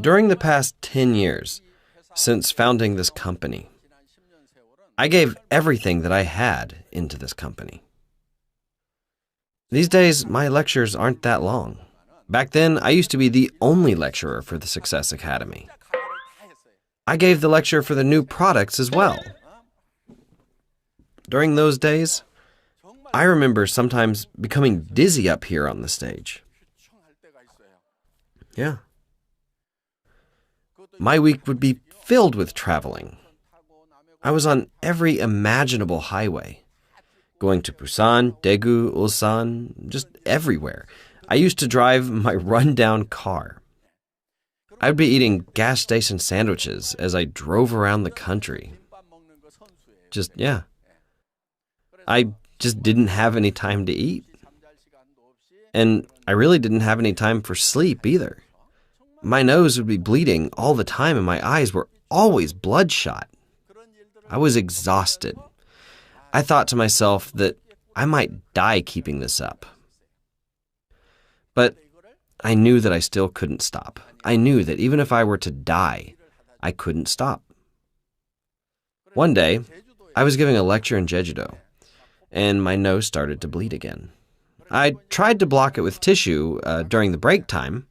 During the past 10 years, since founding this company, I gave everything that I had into this company. These days, my lectures aren't that long. Back then, I used to be the only lecturer for the Success Academy. I gave the lecture for the new products as well. During those days, I remember sometimes becoming dizzy up here on the stage. Yeah. My week would be filled with traveling. I was on every imaginable highway, going to Busan, Daegu, Ulsan, just everywhere. I used to drive my run-down car. I would be eating gas station sandwiches as I drove around the country. I just didn't have any time to eat. And I really didn't have any time for sleep either. My nose would be bleeding all the time and my eyes were always bloodshot. I was exhausted. I thought to myself that I might die keeping this up. But I knew that I still couldn't stop. I knew that even if I were to die, I couldn't stop. One day, I was giving a lecture in Jeju-do, and my nose started to bleed again. I tried to block it with tissue during the break time,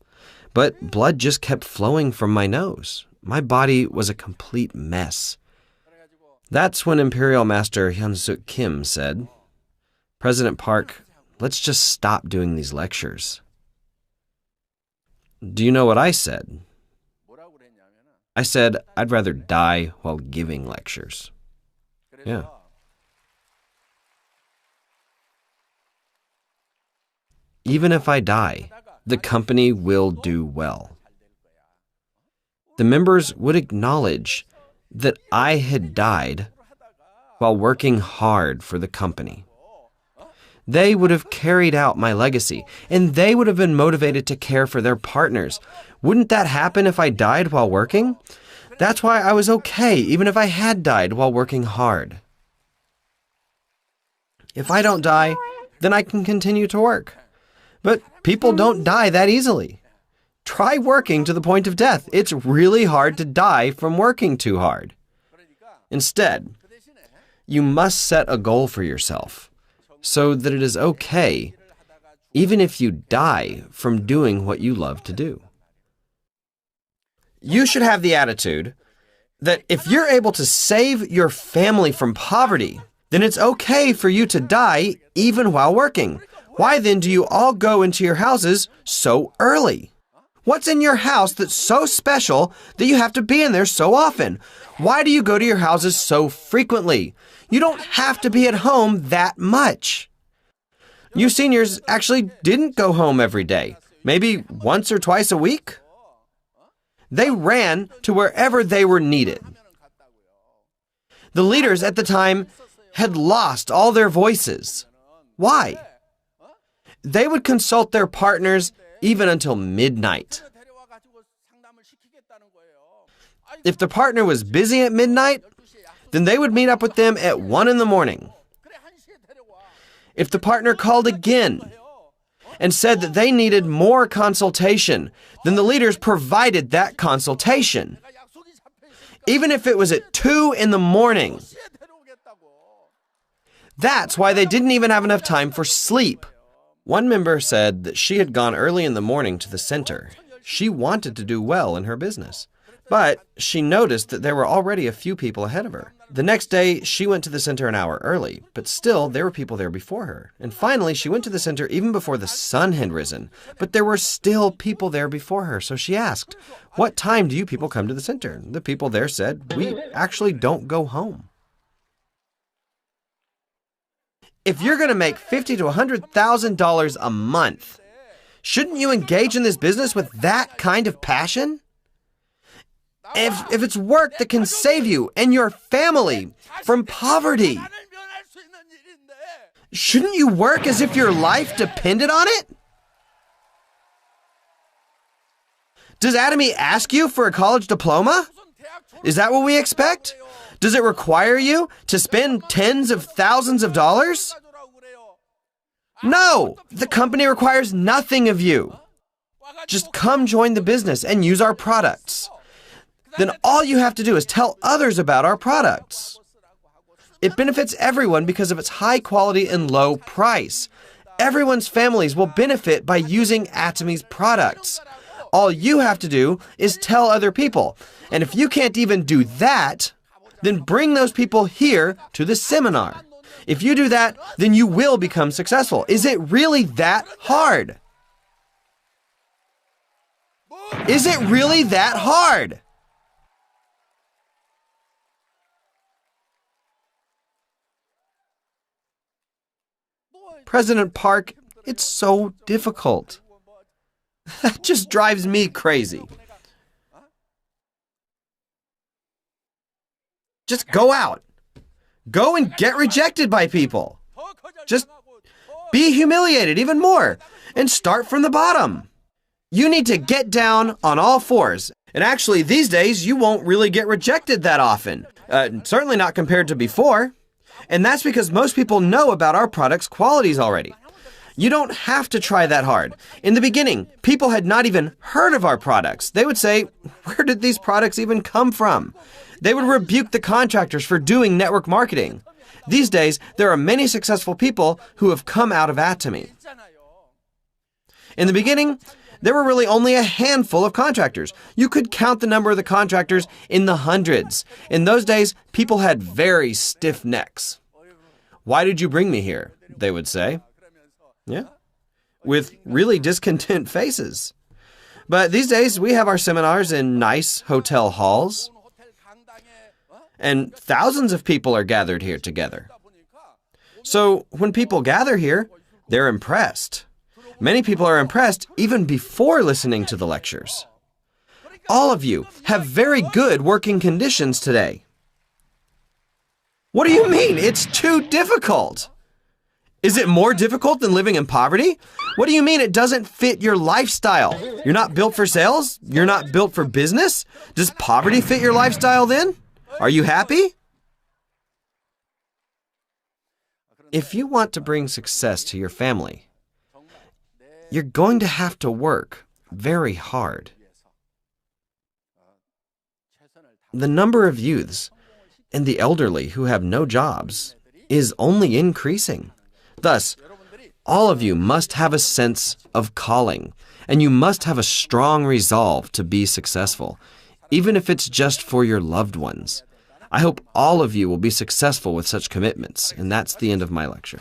but blood just kept flowing from my nose. My body was a complete mess. That's when Imperial Master Hyun-suk Kim said, "President Park, let's just stop doing these lectures." Do you know what I said? I said I'd rather die while giving lectures. Yeah. Even if I die, the company will do well. The members would acknowledge that I had died while working hard for the company. They would have carried out my legacy, and they would have been motivated to care for their partners. Wouldn't that happen if I died while working? That's why I was okay, even if I had died while working hard. If I don't die, then I can continue to work. But people don't die that easily. Try working to the point of death. It's really hard to die from working too hard. Instead, you must set a goal for yourself so that it is okay, even if you die from doing what you love to do. You should have the attitude that if you're able to save your family from poverty, then it's okay for you to die even while working. Why then do you all go into your houses so early? What's in your house that's so special that you have to be in there so often? Why do you go to your houses so frequently? You don't have to be at home that much. You seniors actually didn't go home every day, maybe once or twice a week. They ran to wherever they were needed. The leaders at the time had lost all their voices. Why? They would consult their partners even until midnight. If the partner was busy at midnight, then they would meet up with them at 1 a.m. If the partner called again and said that they needed more consultation, then the leaders provided that consultation, even if it was at 2 a.m. That's why they didn't even have enough time for sleep. One member said that she had gone early in the morning to the center. She wanted to do well in her business, but she noticed that there were already a few people ahead of her. The next day, she went to the center an hour early, but still there were people there before her. And finally, she went to the center even before the sun had risen, but there were still people there before her. So she asked, "What time do you people come to the center?" The people there said, "We actually don't go home." If you're going to make $50,000 to $100,000 a month, shouldn't you engage in this business with that kind of passion? If it's work that can save you and your family from poverty, shouldn't you work as if your life depended on it? Does Atomy ask you for a college diploma? Is that what we expect? Does it require you to spend tens of thousands of dollars? No, the company requires nothing of you. Just come join the business and use our products. Then all you have to do is tell others about our products. It benefits everyone because of its high quality and low price. Everyone's families will benefit by using Atomy's products. All you have to do is tell other people. And if you can't even do that, then bring those people here to the seminar. If you do that, then you will become successful. Is it really that hard? Is it really that hard? President Park, it's so difficult. That just drives me crazy. Just go out. Go and get rejected by people. Just be humiliated even more and start from the bottom. You need to get down on all fours. And actually, these days, you won't really get rejected that often. Certainly not compared to before. And that's because most people know about our product's qualities already. You don't have to try that hard. In the beginning, people had not even heard of our products. They would say, where did these products even come from? They would rebuke the contractors for doing network marketing. These days, there are many successful people who have come out of Atomy. In the beginning, there were really only a handful of contractors. You could count the number of the contractors in the hundreds. In those days, people had very stiff necks. Why did you bring me here? They would say. Yeah, with really discontent faces. But these days, we have our seminars in nice hotel halls. And thousands of people are gathered here together. So when people gather here, they're impressed. Many people are impressed even before listening to the lectures. All of you have very good working conditions today. What do you mean? It's too difficult. Is it more difficult than living in poverty? What do you mean it doesn't fit your lifestyle? You're not built for sales? You're not built for business? Does poverty fit your lifestyle then? Are you happy? If you want to bring success to your family, you're going to have to work very hard. The number of youths and the elderly who have no jobs is only increasing. Thus, all of you must have a sense of calling, and you must have a strong resolve to be successful, even if it's just for your loved ones. I hope all of you will be successful with such commitments, and that's the end of my lecture.